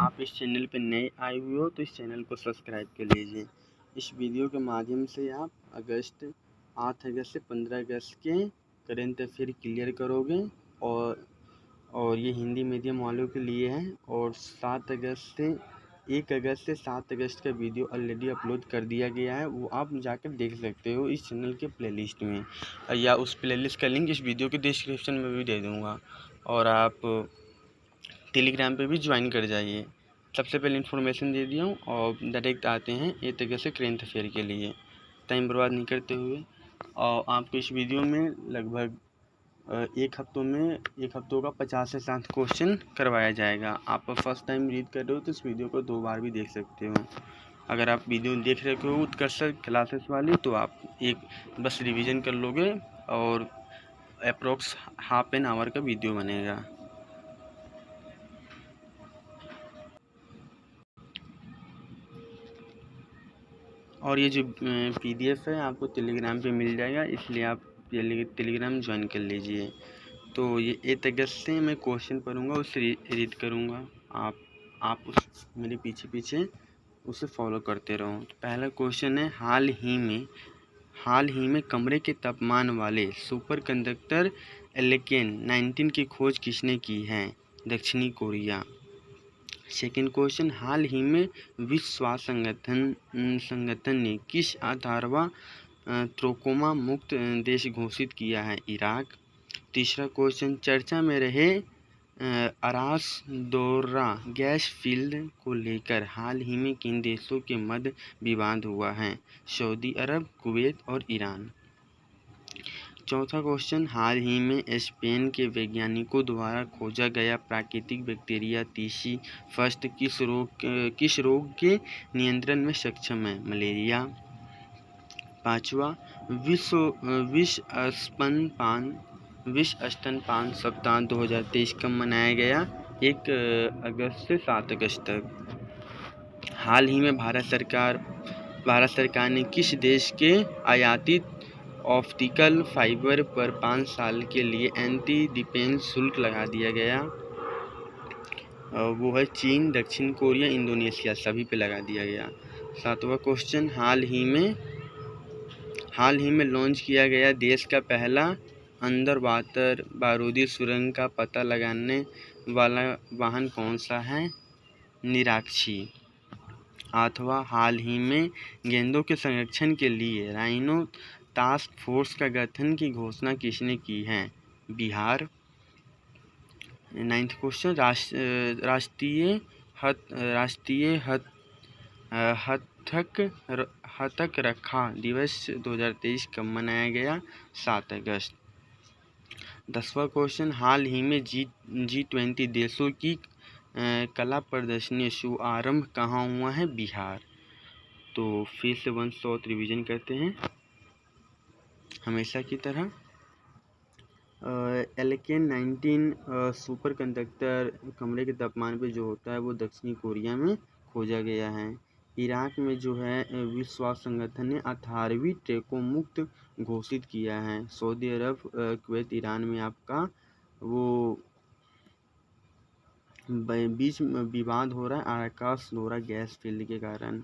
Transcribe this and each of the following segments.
आप इस चैनल पर नए आए हुए हो तो इस चैनल को सब्सक्राइब कर लीजिए। इस वीडियो के माध्यम से आप 8 अगस्त से 15 अगस्त के करंट अफेयर क्लियर करोगे और ये हिंदी मीडियम वालों के लिए है। और 1 अगस्त से 7 अगस्त का वीडियो ऑलरेडी अपलोड कर दिया गया है, वो आप जाकर देख सकते हो इस चैनल के प्लेलिस्ट में, या उस प्लेलिस्ट का लिंक इस वीडियो के डिस्क्रिप्शन में भी दे दूँगा। और आप टेलीग्राम पे भी ज्वाइन कर जाइए। सबसे पहले इन्फॉर्मेशन दे दिया हूँ और डायरेक्ट आते हैं 8 अगस्त से करंट अफेयर के लिए। टाइम बर्बाद नहीं करते हुए और आपको इस वीडियो में लगभग एक हफ्तों का 50 से 60 क्वेश्चन करवाया जाएगा। आप फर्स्ट टाइम रीड कर रहे हो तो इस वीडियो को 2 बार भी देख सकते हो। अगर आप वीडियो देख रहे हो उत्कर्ष क्लासेस वाली तो आप एक बस रिवीजन कर लोगे और अप्रोक्स हाफ एन आवर का वीडियो बनेगा। और ये जो PDF है आपको टेलीग्राम पे मिल जाएगा, इसलिए आप टेलीग्राम ज्वाइन कर लीजिए। तो ये 8 अगस्त से मैं क्वेश्चन पढ़ूँगा, उसे रीड करूँगा। आप उस मेरे पीछे उसे फॉलो करते रहो। तो पहला क्वेश्चन है, हाल ही में कमरे के तापमान वाले सुपर कंडक्टर एल्केन 19 की खोज किसने की है? दक्षिणी कोरिया। सेकेंड क्वेश्चन, हाल ही में विश्व स्वास्थ्य संगठन ने किस 18वां ट्रोकोमा मुक्त देश घोषित किया है? इराक। तीसरा क्वेश्चन, चर्चा में रहे अरास दोर्रा गैस फील्ड को लेकर हाल ही में किन देशों के मध्य विवाद हुआ है? सऊदी अरब, कुवैत और ईरान। चौथा क्वेश्चन, हाल ही में स्पेन के वैज्ञानिकों द्वारा खोजा गया प्राकृतिक बैक्टीरिया तीसी फस्ट किस रोग के नियंत्रण में सक्षम है? मलेरिया। पाँचवा, विश्व स्तनपान सप्ताह 2023 कब मनाया गया? 1 अगस्त से 7 अगस्त तक। हाल ही में भारत सरकार ने किस देश के आयातित ऑप्टिकल फाइबर पर 5 साल के लिए एंटी डंपिंग शुल्क लगा दिया गया? वो है चीन, दक्षिण कोरिया, इंडोनेशिया, सभी पे लगा दिया गया। सातवां क्वेश्चन, हाल ही में लॉन्च किया गया देश का पहला अंडरवाटर बारूदी सुरंग का पता लगाने वाला वाहन कौन सा है? निराक्षी। आठवां, हाल ही में गेंडों के संरक्षण के लिए राइनो टास्क फोर्स का गठन की घोषणा किसने की है? बिहार। नाइन्थ क्वेश्चन, राष्ट्रीय हथक रखा दिवस 2023 कब मनाया गया? 7 अगस्त। 10वां क्वेश्चन, हाल ही में G20 देशों की कला प्रदर्शनी शुभारंभ कहाँ हुआ है? बिहार। तो फिर से 1 शॉर्ट रिवीजन करते हैं हमेशा की तरह। एल्केन 19 सुपर कंडक्टर कमरे के तापमान पे जो होता है वो दक्षिणी कोरिया में खोजा गया है। इराक में जो है विश्व स्वास्थ्य संगठन ने 18वीं ट्रेको मुक्त घोषित किया है। सऊदी अरब, कुवैत, ईरान में आपका वो बीच में विवाद हो रहा है आकाश दोहरा गैस फील्ड के कारण।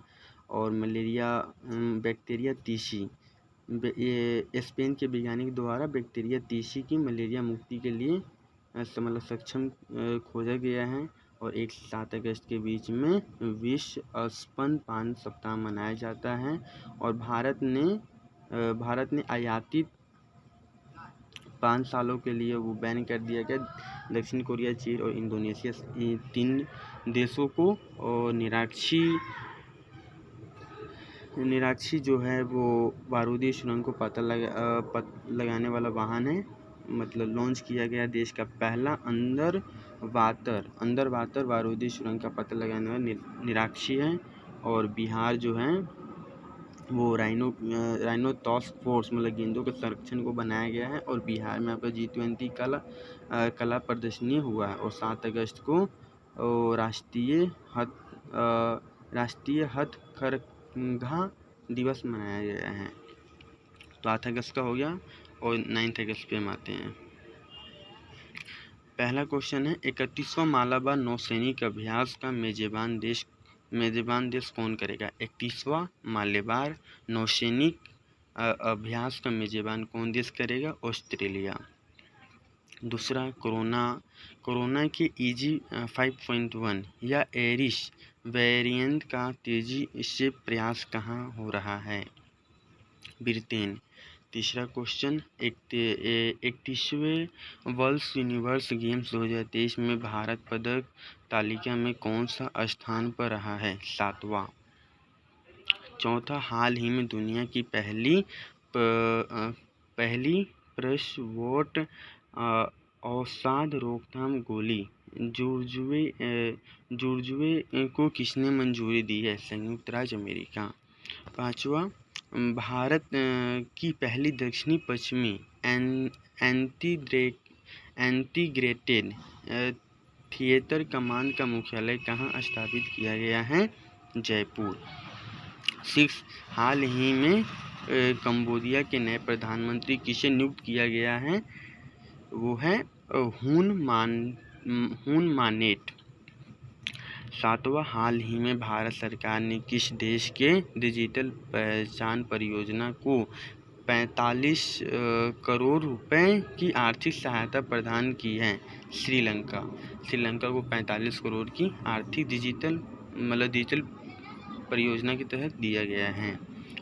और मलेरिया बैक्टीरिया तीसी, ये स्पेन के वैज्ञानिक द्वारा बैक्टीरिया तीसी की मलेरिया मुक्ति के लिए मतलब सक्षम खोजा गया है। और 1 से 7 अगस्त के बीच में विश्व स्तनपान सप्ताह मनाया जाता है। और भारत ने आयातित 5 सालों के लिए वो बैन कर दिया गया दक्षिण कोरिया, चीन और इंडोनेशिया 3 देशों को। और निराक्षी जो है वो बारूदी सुरंग को पता लगाने वाला वाहन है, मतलब लॉन्च किया गया देश का पहला अंडर वाटर बारूदी सुरंग का पता लगाने वाला निराक्षी है। और बिहार जो है वो राइनो टास्क फोर्स मतलब गेंदों के संरक्षण को बनाया गया है। और बिहार में आपका G20 कला प्रदर्शनी हुआ है। और 7 अगस्त को राष्ट्रीय हथकरघा दिवस मनाया गया है। तो 8 अगस्त का हो गया। और 9 अगस्त पे हम आते हैं। पहला क्वेश्चन है 31वां मालाबार नौसैनिक अभ्यास का मेजबान देश कौन करेगा। 31वां मालाबार नौसैनिक अभ्यास का मेजबान कौन देश करेगा। ऑस्ट्रेलिया। दूसरा, कोरोना के EG5.1 या एरिस वेरिएंट का तेजी से प्रयास कहाँ हो रहा है। ब्रिटेन। तीसरा क्वेश्चन, 31वें वर्ल्ड यूनिवर्स गेम्स 2023 में भारत पदक तालिका में कौन सा स्थान पर रहा है। 7वां। चौथा, हाल ही में दुनिया की पहली प्रसवोट अवसाद रोकथाम गोली जुर्जुवे को किसने मंजूरी दी है। संयुक्त राज्य अमेरिका। 5वां, भारत की पहली दक्षिणी पश्चिमी इंटीग्रेटेड थिएटर कमान का मुख्यालय कहाँ स्थापित किया गया है। जयपुर। 6, हाल ही में कंबोडिया के नए प्रधानमंत्री किसे नियुक्त किया गया है। वो है हुन मानेट। 7वां, हाल ही में भारत सरकार ने किस देश के डिजिटल पहचान परियोजना को 45 करोड़ रुपए की आर्थिक सहायता प्रदान की है। श्रीलंका को 45 करोड़ की आर्थिक डिजिटल परियोजना के तहत दिया गया है।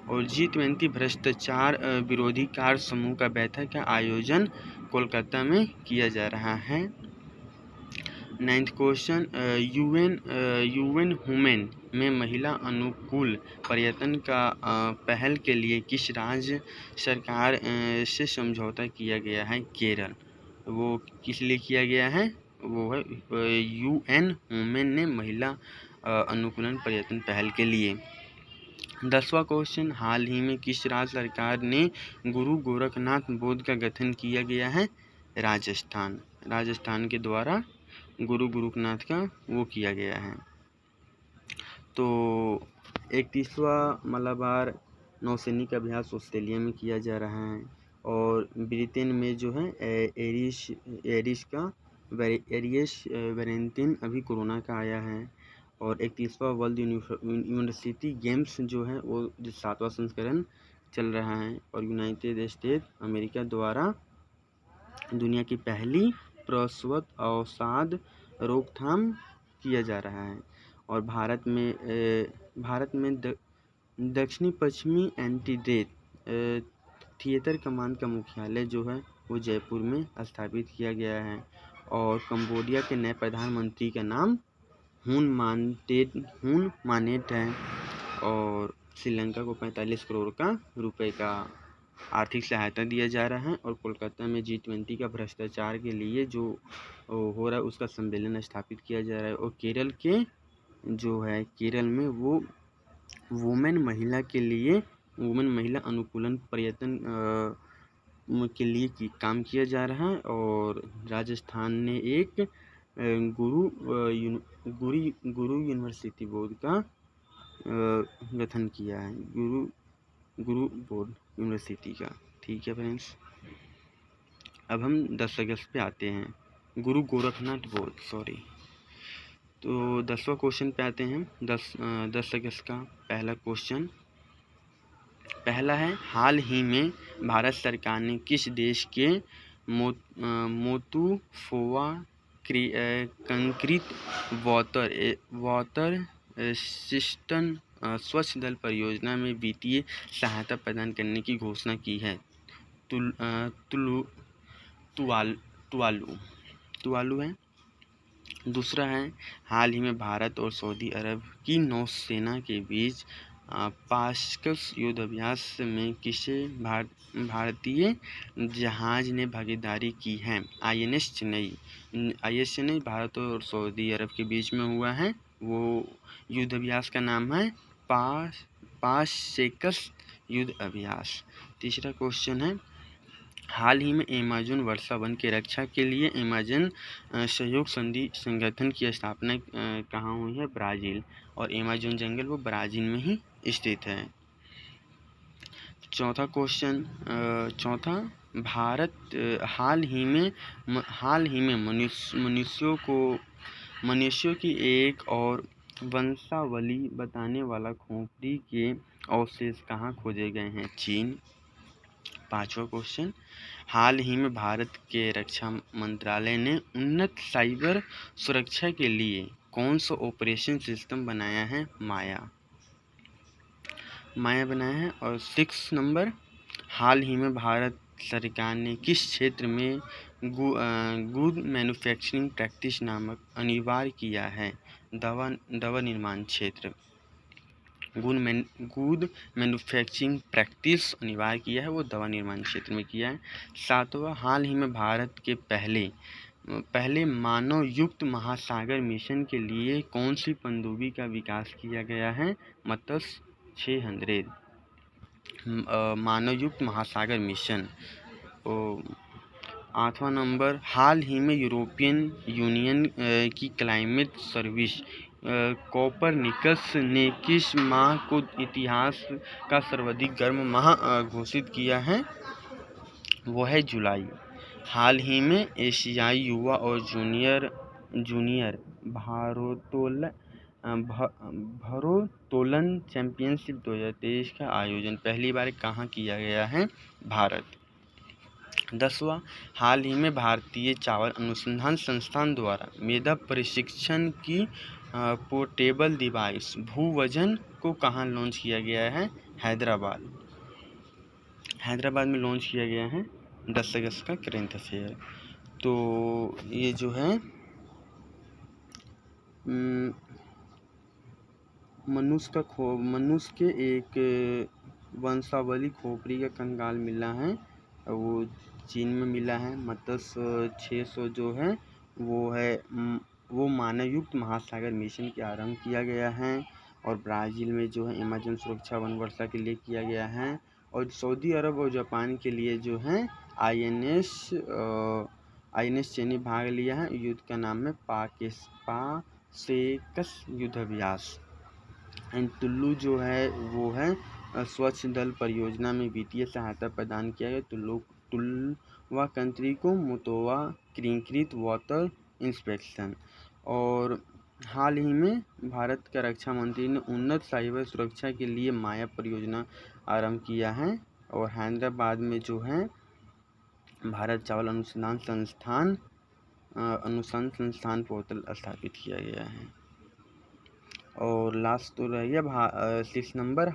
और G20 भ्रष्टाचार विरोधी कार्य समूह का बैठक का आयोजन कोलकाता में किया जा रहा है। 9th क्वेश्चन, यूएन वुमेन में महिला अनुकूल पर्यटन का पहल के लिए किस राज्य सरकार से समझौता किया गया है। केरल। वो किस लिए किया गया है। वो है यूएन वुमेन ने महिला अनुकूलन पर्यटन पहल के लिए। 10वां क्वेश्चन, हाल ही में किस राज्य सरकार ने गुरु गोरखनाथ बोर्ड का गठन किया गया है। राजस्थान के द्वारा गुरु गोरखनाथ का वो किया गया है। तो 31वां मालाबार नौसैनिक अभ्यास ऑस्ट्रेलिया में किया जा रहा है और ब्रिटेन में जो है एरिस वेरिएंट अभी कोरोना का आया है। और 31वां वर्ल्ड यूनिवर्सिटी गेम्स जो है वो 7वां संस्करण चल रहा है और यूनाइटेड स्टेट अमेरिका द्वारा दुनिया की पहली प्रसवत अवसाद रोकथाम किया जा रहा है। और भारत में दक्षिणी पश्चिमी इंटीग्रेटेड थिएटर कमान का मुख्यालय जो है वो जयपुर में स्थापित किया गया है। और कंबोडिया के नए प्रधानमंत्री का नाम हुन मानेट है। और श्रीलंका को 45 करोड़ रुपए का आर्थिक सहायता दिया जा रहा है। और कोलकाता में G20 का भ्रष्टाचार के लिए जो हो रहा है उसका सम्मेलन स्थापित किया जा रहा है। और केरल में वो वुमेन महिला अनुकूलन पर्यटन के लिए काम किया जा रहा है। और राजस्थान ने एक गुरु यूनिवर्सिटी बोर्ड का गठन किया है। गुरु बोर्ड यूनिवर्सिटी का। ठीक है फ्रेंड्स, अब हम 10 अगस्त पे आते हैं। गुरु गोरखनाथ बोर्ड तो 10वां क्वेश्चन पे आते हैं। 10 अगस्त का पहला क्वेश्चन पहला है, हाल ही में भारत सरकार ने किस देश के मोतुफोवा कंक्रीट वाटर सिस्टम स्वच्छ जल परियोजना में वित्तीय सहायता प्रदान करने की घोषणा की है। तुवालू है। दूसरा है, हाल ही में भारत और सऊदी अरब की नौसेना के बीच पास्कस युद्धाभ्यास में किसे भारतीय जहाज ने भागीदारी की है। INS चेन्नई भारत और सऊदी अरब के बीच में हुआ है। वो युद्धाभ्यास का नाम है पास्कस युद्ध अभ्यास। तीसरा क्वेश्चन है, हाल ही में अमेज़न वर्षा वन की रक्षा के लिए अमेज़न सहयोग संधि संगठन की स्थापना कहाँ हुई है। ब्राज़ील। और अमेज़न जंगल वो ब्राज़ील में ही स्थित है। चौथा क्वेश्चन हाल ही में मनुष्यों की एक और वंशावली बताने वाला खोपड़ी के अवशेष कहाँ खोजे गए हैं? चीन। 5वां क्वेश्चन, हाल ही में भारत के रक्षा मंत्रालय ने उन्नत साइबर सुरक्षा के लिए कौन सा ऑपरेशन सिस्टम बनाया है? माया बनाया है। और 6 नंबर, हाल ही में भारत सरकार ने किस क्षेत्र में गुड मैन्युफैक्चरिंग प्रैक्टिस नामक अनिवार्य किया है? दवा निर्माण क्षेत्र। गुड मैन्युफैक्चरिंग प्रैक्टिस अनिवार्य किया है, वो दवा निर्माण क्षेत्र में किया है। 7वां, हाल ही में भारत के पहले मानव युक्त महासागर मिशन के लिए कौन सी पनडुब्बी का विकास किया गया है? मत्स्य 600 मानव युक्त महासागर मिशन। 8वां नंबर, हाल ही में यूरोपियन यूनियन की क्लाइमेट सर्विस कोपरनिकस ने किस माह को इतिहास का सर्वाधिक गर्म माह घोषित किया है? वो है जुलाई। हाल ही में एशियाई युवा और जूनियर भारोत्तोलन चैंपियनशिप 2023 का आयोजन पहली बार कहाँ किया गया है? भारत। 10वां, हाल ही में भारतीय चावल अनुसंधान संस्थान द्वारा मृदा प्रशिक्षण की पोर्टेबल डिवाइस भूवजन को कहाँ लॉन्च किया गया है? हैदराबाद में लॉन्च किया गया है 10 अगस्त का करेंट अफेयर। तो ये जो है मनुष्य के एक वंशावली खोपड़ी का कंकाल मिला है, वो चीन में मिला है। मत्स्य 600 जो है वो मानव युक्त महासागर मिशन के आरंभ किया गया है। और ब्राज़ील में जो है अमेज़न सुरक्षा वन वर्षा के लिए किया गया है। और सऊदी अरब और जापान के लिए जो है INS चेनी भाग लिया है। युद्ध का नाम है पासेकस युद्ध अभ्यास। एंड टुल्लू जो है वो है स्वच्छ दल परियोजना में वित्तीय सहायता प्रदान किया गया टुल्वा कंट्री को मुतोवा क्रीकृत वाटर इंस्पेक्शन। और हाल ही में भारत का रक्षा मंत्री ने उन्नत साइबर सुरक्षा के लिए माया परियोजना आरंभ किया है। और हैदराबाद में जो है भारत चावल अनुसंधान संस्थान पोर्टल स्थापित किया गया है। और लास्ट तो रह गया 6 नंबर,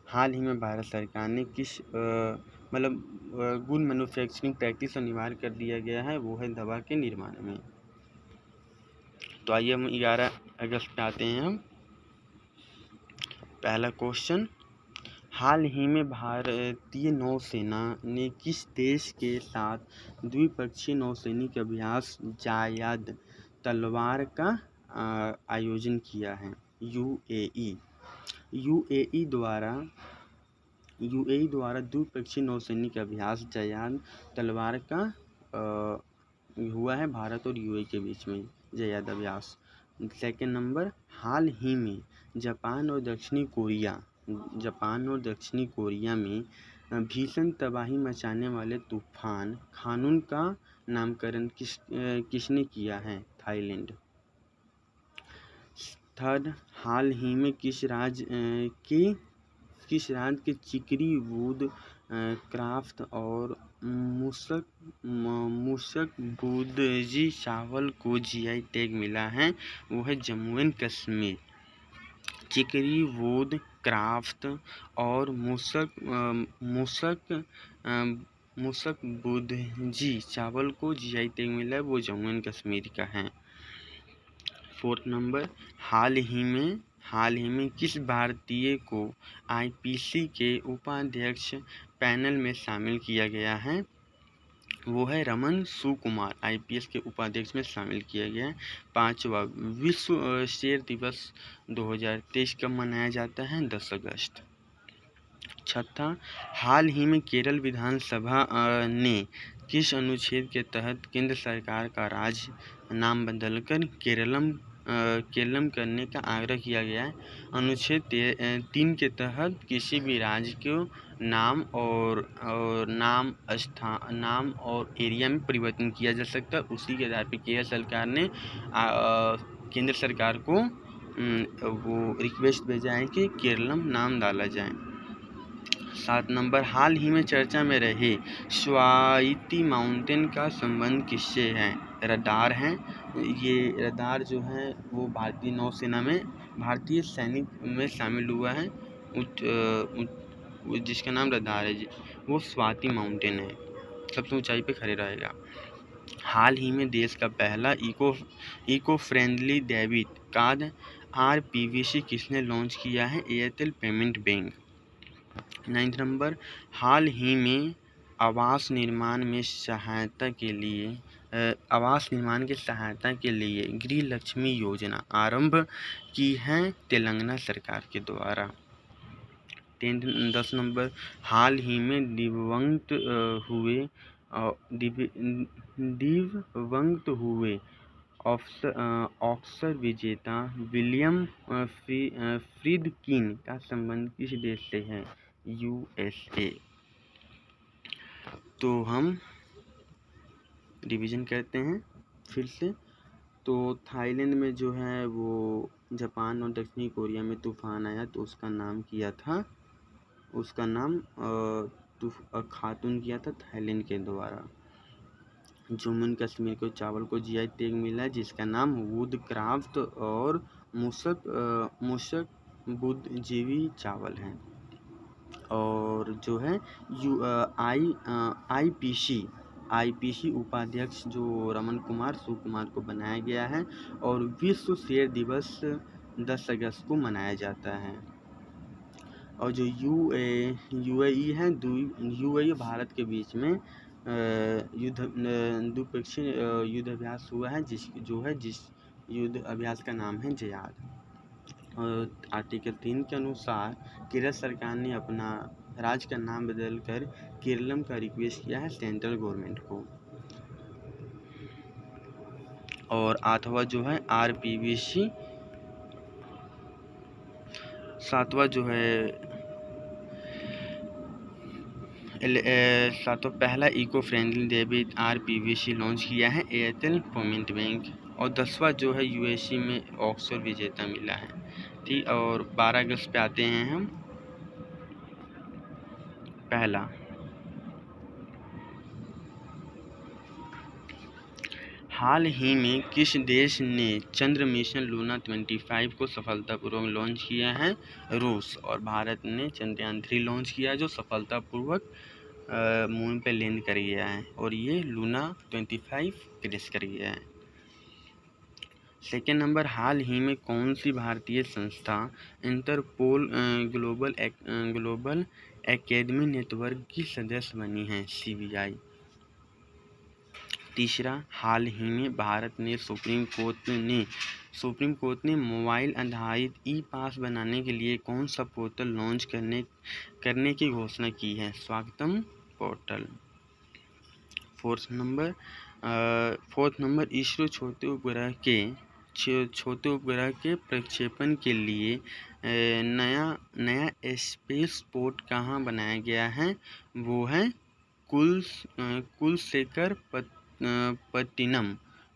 हाल ही में भारत सरकार ने किस गुड मैन्युफैक्चरिंग प्रैक्टिस अनिवार्य कर दिया गया है? वो है दवा के निर्माण में। तो आइए हम 11 अगस्त पे आते हैं। हम पहला क्वेश्चन, हाल ही में भारतीय नौसेना ने किस देश के साथ द्विपक्षीय नौसैनिक अभ्यास जायद तलवार का आयोजन किया है? यूएई द्वारा द्विपक्षीय नौसैनिक अभ्यास जायद तलवार का हुआ है भारत और यूएई के बीच में जायद अभ्यास। 2 नंबर, हाल ही में जापान और दक्षिणी कोरिया में भीषण तबाही मचाने वाले तूफान खानून का नामकरण किसने किया है? थाईलैंड। 3, हाल ही में किस राज्य के चिकरी वुड क्राफ्ट और मूसक बुदजी चावल को GI टैग मिला है? वो है Jammu and Kashmir. Chikri wood craft और मूसक बुदजी चावल को GI टैग मिला है, वो जम्मू एंड कश्मीर का है। 4 नंबर, हाल ही में किस भारतीय को IPC के उपाध्यक्ष पैनल में शामिल किया गया है? वो है रमन सुकुमार, IPS के उपाध्यक्ष में शामिल किया गया है। 5वां, विश्व शेर दिवस 2023 कब मनाया जाता है? 10 अगस्त। 6, हाल ही में केरल विधानसभा ने किस अनुच्छेद के तहत केंद्र सरकार का राज्य नाम बदलकर केरलम केरलम करने का आग्रह किया गया है। अनुच्छेद 3 के तहत किसी भी राज्य को नाम और एरिया में परिवर्तन किया जा सकता है। उसी के आधार पर केरल सरकार ने केंद्र सरकार को वो रिक्वेस्ट भेजा है कि केरलम नाम डाला जाए। 7 नंबर, हाल ही में चर्चा में रहे स्वाति माउंटेन का संबंध किससे है? रडार हैं। ये रडार जो है वो भारतीय नौसेना में भारतीय सैनिक में शामिल हुआ है, जिसका नाम रडार है। वो स्वाति माउंटेन है, सबसे ऊंचाई पे खड़े रहेगा। हाल ही में देश का पहला eco friendly debit card RPVC किसने लॉन्च किया है? Airtel payment bank. 9 नंबर, हाल ही में आवास निर्माण के सहायता के लिए गृह लक्ष्मी योजना आरंभ की है तेलंगाना सरकार के द्वारा। 10 नंबर, हाल ही में दिवंगत हुए ऑस्कर विजेता विलियम फ्रीडकिन का संबंध किस देश से है? USA। तो हम रिवीजन करते हैं फिर से। तो थाईलैंड में जो है वो जापान और दक्षिणी कोरिया में तूफान आया, तो उसका नाम खातून किया था थाईलैंड के द्वारा। जम्मू एंड कश्मीर को चावल को GI टैग मिला है, जिसका नाम वुडक्राफ्ट और मूसक बुद्धिजीवी चावल है। और जो है IPC उपाध्यक्ष जो रमन कुमार सुकुमार को बनाया गया है। और विश्व शेर दिवस 10 अगस्त को मनाया जाता है। और जो UAE है, UAE भारत के बीच में द्विपक्षीय युद्ध अभ्यास हुआ है, जिस युद्ध अभ्यास का नाम है जयाद। आर्टिकल 3 के अनुसार केरल सरकार ने अपना राज्य का नाम बदलकर केरलम का रिक्वेस्ट किया है सेंट्रल गवर्नमेंट को। और 8वां जो है RPVC। 7वां जो है 7वां पहला eco friendly debit RPVC launch किया है एयरटेल पेमेंट बैंक। और 10वां जो है USA में ऑस्कर विजेता मिला है। ठीक, और 12 अगस्त पे आते हैं हम। पहला, हाल ही में किस देश ने चंद्र मिशन लूना 25 को सफलतापूर्वक लॉन्च किया है? रूस। और भारत ने चंद्रयान 3 लॉन्च किया जो सफलतापूर्वक मून पे लैंड कर गया है। और ये लूना 25 क्रैश कर गया है। सेकेंड नंबर, हाल ही में कौन सी भारतीय संस्था इंटरपोल ग्लोबल एकेडमी नेटवर्क की सदस्य बनी है? CBI। तीसरा, हाल ही में भारत ने सुप्रीम कोर्ट ने मोबाइल आधारित ई-पास बनाने के लिए कौन सा पोर्टल लॉन्च करने की घोषणा की है? स्वागतम पोर्टल। फोर्थ नंबर, इसरो छोटे उपग्रह के प्रक्षेपण के लिए नया स्पेस पोर्ट कहाँ बनाया गया है? वो है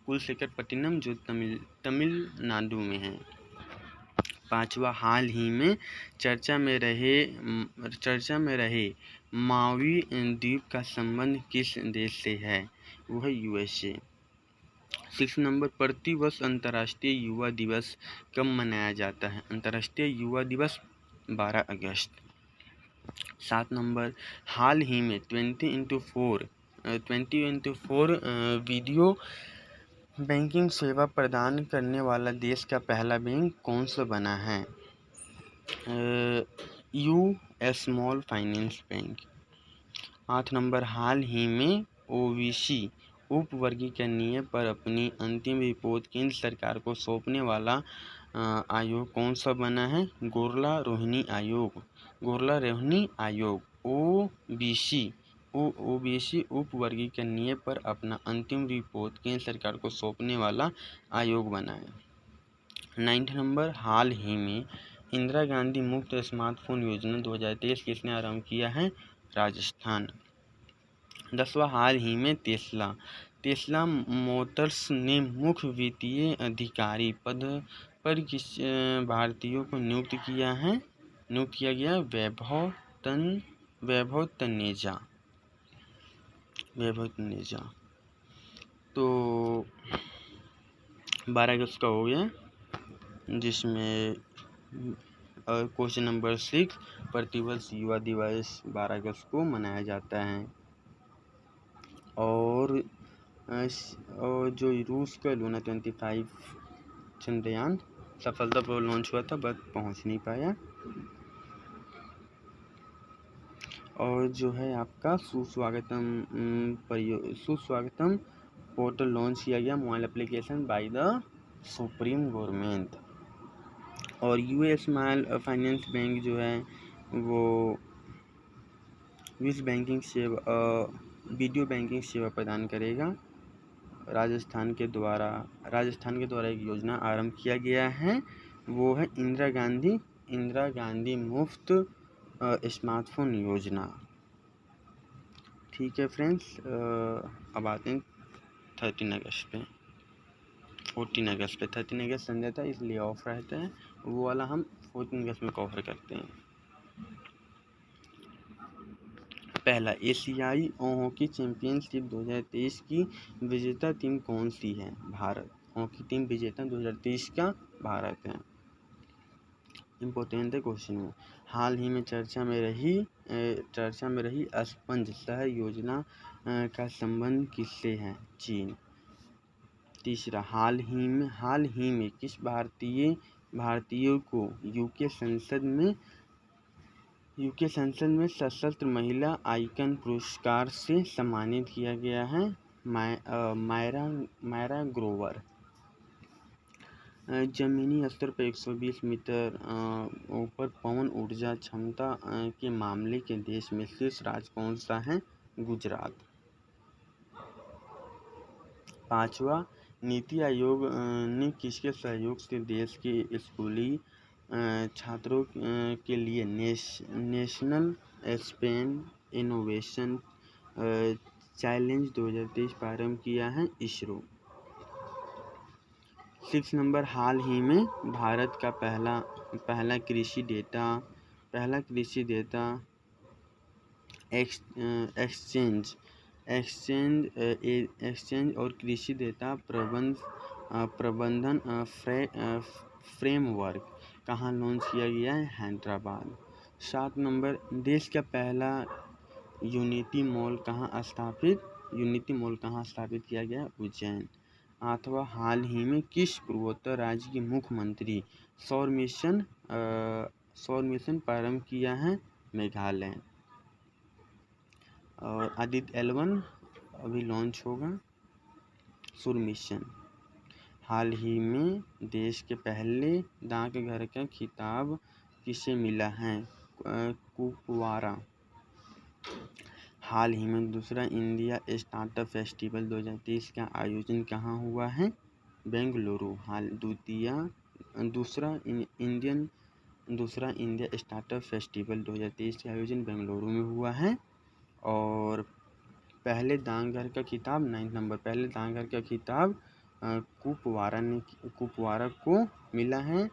कुलशेखरपट्टिनम जो तमिलनाडु में है। 5वां, हाल ही में चर्चा में रहे मावी द्वीप का संबंध किस देश से है? वो है USA। 6 नंबर, प्रतिवर्ष अंतर्राष्ट्रीय युवा दिवस कब मनाया जाता है? अंतर्राष्ट्रीय युवा दिवस 12 अगस्त। 7 नंबर, हाल ही में 20x4 वीडियो बैंकिंग सेवा प्रदान करने वाला देश का पहला बैंक कौन सा बना है? US small finance bank. 8 नंबर, हाल ही में OBC उपवर्गीकरण पर अपनी अंतिम रिपोर्ट केंद्र सरकार को सौंपने वाला आयोग कौन सा बना है? गोरला रोहिणी आयोग। OBC उपवर्गीकरण पर अपना अंतिम रिपोर्ट केंद्र सरकार को सौंपने वाला आयोग बना है। 9 नंबर, हाल ही में इंदिरा गांधी मुफ्त स्मार्टफोन योजना 2023 किसने आरंभ किया है? राजस्थान। 10वां, हाल ही में टेस्ला मोटर्स ने मुख्य वित्तीय अधिकारी पद पर किस भारतीयों को नियुक्त किया गया? वैभव तनेजा। तो 12 अगस्त का हो गया, जिसमें क्वेश्चन नंबर 6, प्रतिवर्ष युवा दिवस 12 अगस्त को मनाया जाता है। और जो रूस का लूना 25 चंद्रयान सफलतापूर्वक लॉन्च हुआ था, बट पहुंच नहीं पाया। और जो है आपका सुस्वागतम पोर्टल लॉन्च किया गया, mobile application by the supreme government. और यूएस स्मॉल फाइनेंस बैंक जो है वो विश्व बैंकिंग सेवा वीडियो बैंकिंग सेवा प्रदान करेगा। राजस्थान के द्वारा एक योजना आरंभ किया गया है, वो है इंदिरा गांधी मुफ्त स्मार्टफोन योजना। ठीक है फ्रेंड्स, अब आते हैं 13 अगस्त पे। 13 अगस्त संडे था, इसलिए ऑफ रहता है, वो वाला हम 14 अगस्त में कवर करते हैं। पहला, एशियाई हॉकी चैंपियनशिप 2023 की विजेता टीम कौन सी है? भारत। हॉकी टीम विजेता 2023 का भारत है। इम्पोर्टेंट है क्वेश्चन में। हाल ही में चर्चा में रही स्पंज शहर योजना का संबंध किससे है? चीन। तीसरा, हाल ही में किस भारतीय को यूके संसद में सशस्त्र महिला आइकन पुरस्कार से सम्मानित किया गया है? मायरा ग्रोवर। जमीनी स्तर पर 120 मीटर ऊपर पवन ऊर्जा क्षमता के मामले के देश में शीर्ष राज्य कौन सा है? गुजरात। 5वां, नीति आयोग ने किसके सहयोग से देश के स्कूली छात्रों के लिए नेशनल स्पेन इनोवेशन चैलेंज 2023 प्रारंभ किया है? इसरो। 6 नंबर, हाल ही में भारत का पहला कृषि डेटा एक्सचेंज और कृषि डेटा प्रबंधन फ्रेमवर्क कहाँ लॉन्च किया गया है? हैदराबाद। 7 नंबर, देश का पहला यूनिटी मॉल कहाँ स्थापित किया गया? उज्जैन। 8वां, हाल ही में किस पूर्वोत्तर राज्य के मुख्यमंत्री सौर मिशन प्रारंभ किया है? मेघालय। और आदित्य L1 अभी लॉन्च होगा, सौर मिशन। हाल ही में देश के पहले डाकघर का खिताब किसे मिला है? कुपवारा। हाल ही में दूसरा इंडिया स्टार्टअप फेस्टिवल 2023 का आयोजन कहाँ हुआ है? बेंगलुरु। दूसरा इंडिया स्टार्टअप फेस्टिवल 2023 का आयोजन बेंगलुरु में हुआ है। और पहले डाकघर का खिताब 9 नंबर, पहले डाकघर का खिताब कुपवारा को मिला है।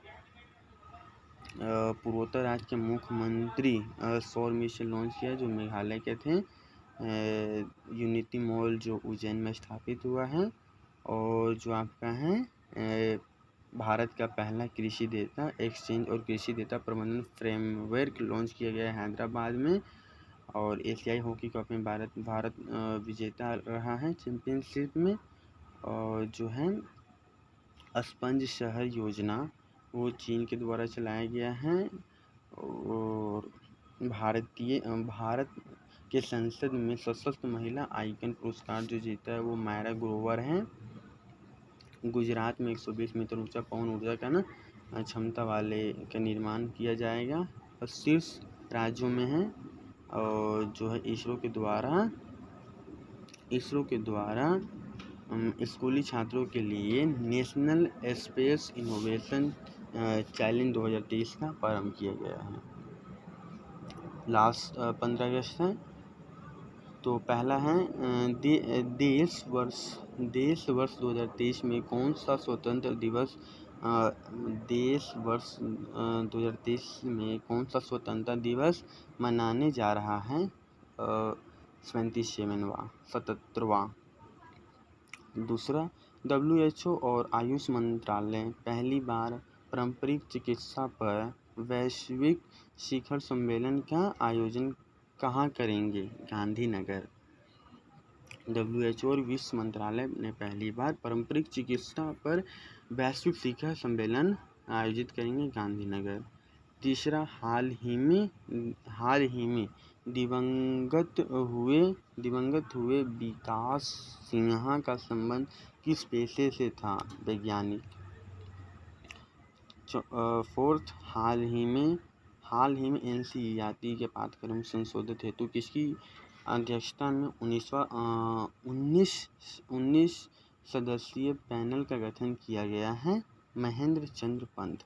पूर्वोत्तर राज्य के मुख्यमंत्री सौर मिशन लॉन्च किया जो मेघालय के थे। यूनिटी मॉल जो उज्जैन में स्थापित हुआ है। और जो आपका है भारत का पहला कृषि डेटा एक्सचेंज और कृषि डेटा प्रबंधन फ्रेमवर्क लॉन्च किया गया है हैदराबाद में। और एशियाई हॉकी कप में भारत विजेता रहा है चैंपियनशिप में। और जो है स्पंज शहर योजना वो चीन के द्वारा चलाया गया है। और भारत के संसद में सशस्त्र महिला आइकन पुरस्कार जो जीता है वो मायरा ग्रोवर हैं। गुजरात में 120 मीटर ऊंचा पवन ऊर्जा का क्षमता वाले का निर्माण किया जाएगा और शीर्ष राज्यों में है। और जो है इसरो के द्वारा स्कूली छात्रों के लिए नेशनल स्पेस इनोवेशन चैलेंज 2023 का प्रारंभ किया गया है। लास्ट 15 अगस्त है। तो पहला है देश वर्ष 2023 में कौन सा स्वतंत्र दिवस देश वर्ष 2023 में कौन सा स्वतंत्रता दिवस मनाने जा रहा है? 77वां। दूसरा, WHO और आयुष मंत्रालय पहली बार पारंपरिक चिकित्सा पर वैश्विक शिखर सम्मेलन का आयोजन कहाँ करेंगे? गांधीनगर। WHO और विश्व मंत्रालय ने पहली बार पारंपरिक चिकित्सा पर वैश्विक शिखर सम्मेलन आयोजित करेंगे गांधीनगर। तीसरा, हाल ही में दिवंगत हुए विकास सिन्हा का संबंध किस पेशे से था? वैज्ञानिक। फोर्थ, हाल ही में NCERT के पाठ्यक्रम संशोधित हेतु किसकी अध्यक्षता में 19 सदस्यीय पैनल का गठन किया गया है? महेंद्र चंद्र पंत।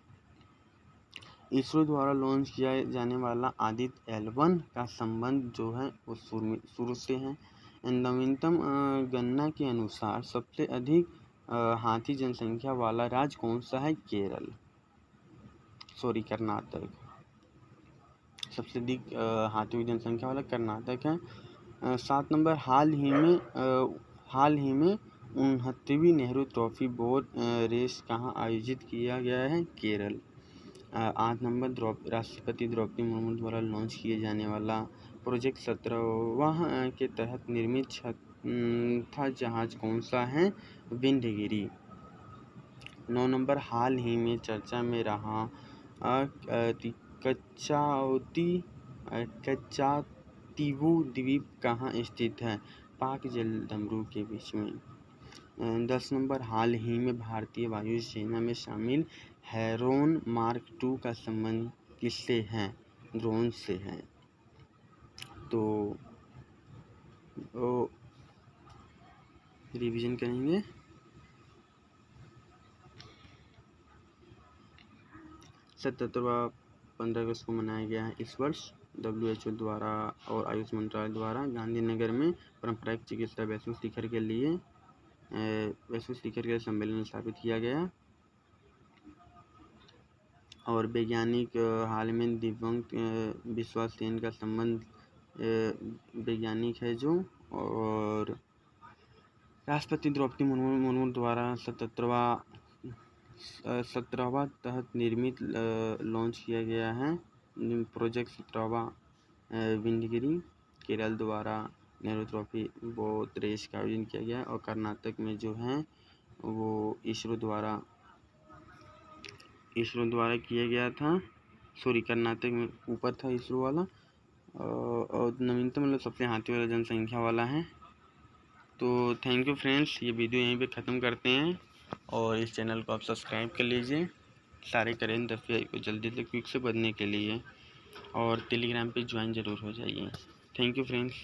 इसरो द्वारा लॉन्च किया जाने वाला आदित्य L1 का संबंध जो है वो शुरू से है। नवीनतम गणना के अनुसार सबसे अधिक हाथी जनसंख्या वाला राज्य कौन सा है? कर्नाटक। सबसे अधिक हाथियों की जनसंख्या वाला कर्नाटक है। 7 नंबर, हाल ही में 69वीं नेहरू ट्रॉफी बोट रेस कहाँ आयोजित किया गया है? केरल। 8 नंबर, राष्ट्रपति द्रौपदी मुर्मू द्वारा लॉन्च किए जाने वाला प्रोजेक्ट 17वां के तहत निर्मित था जहाज कौन सा है? विंध्यगिरि। 9 नंबर, हाल ही में चर्चा में रहा कच्चातीवू द्वीप कहाँ स्थित है? पाक जलसंधि के बीच में। 10 नंबर, हाल ही में भारतीय वायु सेना में शामिल हेरोन मार्क II का संबंध किससे है? ड्रोन से है। तो रिवीजन करेंगे। 77वां 15 अगस्त को मनाया गया है इस वर्ष WHO द्वारा और आयुष मंत्रालय द्वारा गांधीनगर में पारंपरिक चिकित्सा वैश्विक शिखर के लिए सम्मेलन स्थापित किया गया। और वैज्ञानिक हाल में दिवंगत विश्वास सेन का संबंध वैज्ञानिक है जो, और राष्ट्रपति द्रौपदी मुर्मू द्वारा 17वां तहत निर्मित लॉन्च किया गया है प्रोजेक्ट 17वां विंध्यगिरि। केरल द्वारा नेहरू ट्रॉफी बोट रेस का आयोजन किया गया और कर्नाटक में जो है वो इसरो द्वारा किया गया था। कर्नाटक में ऊपर था इसरो वाला। और नवीनतम मतलब सबसे हाथी वाला जनसंख्या वाला है। तो थैंक यू फ्रेंड्स, ये वीडियो यहीं पे ख़त्म करते हैं और इस चैनल को आप सब्सक्राइब कर लीजिए सारे करेंट अफेयर को जल्दी से क्विक से पढ़ने के लिए, और टेलीग्राम पे ज्वाइन ज़रूर हो जाइए। Thank you friends.